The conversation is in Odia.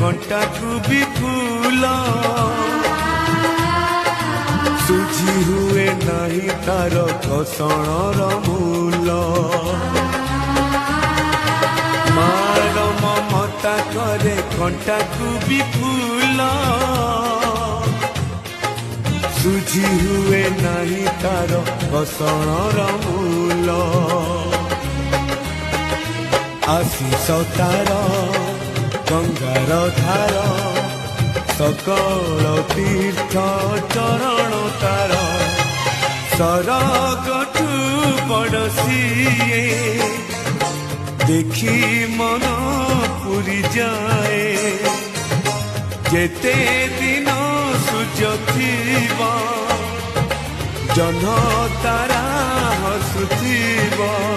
କଣ୍ଟାକୁ ବି ଫୁଲ ସୁଝି ହୁଏ ନାହିଁ ତାର କଷଣର ମୂଲ ମାର ମମତା କରେ କଣ୍ଟାକୁ ବି ଫୁଲ ସୁଝି ହୁଏ ନାହିଁ ତାର କଷଣର ମୂଲ ଆଶିଷ ତାର ଗଙ୍ଗାର ଧାର ସକଳ ତୀର୍ଥ ଚରଣ ତାର ସରଗଠୁ ବଡ଼ ସିଏ ଦେଖି ମନ ପୁରି ଯାଏ ଯେତେ ଦିନ ସୂର୍ଯ୍ୟ ଥିବ ଜହ୍ନ ତାରା ହସୁଥିବ।